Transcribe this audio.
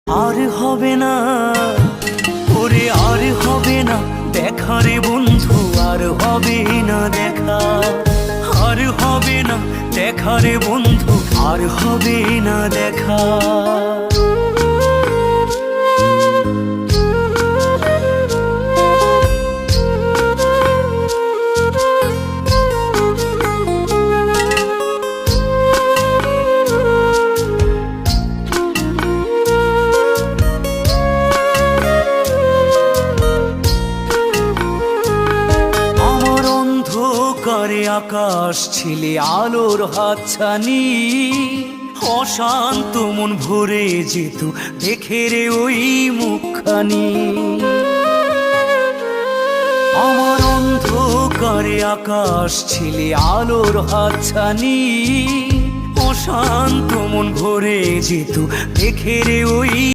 আর হবে না ওরে, আর হবে না দেখা রে বন্ধু, আর হবে না দেখা, আর হবে না দেখা রে বন্ধু, আর হবে না দেখা। করে আকাশ ছিলে আলোর হাতছানি, অশান্ত মন ভরে যেত দেখে রে ওই মুখখানি। আমার অন্ধকারে আকাশ ছিলে আলোর হাতছানি, অশান্ত মন ভরে যেত দেখে রে ওই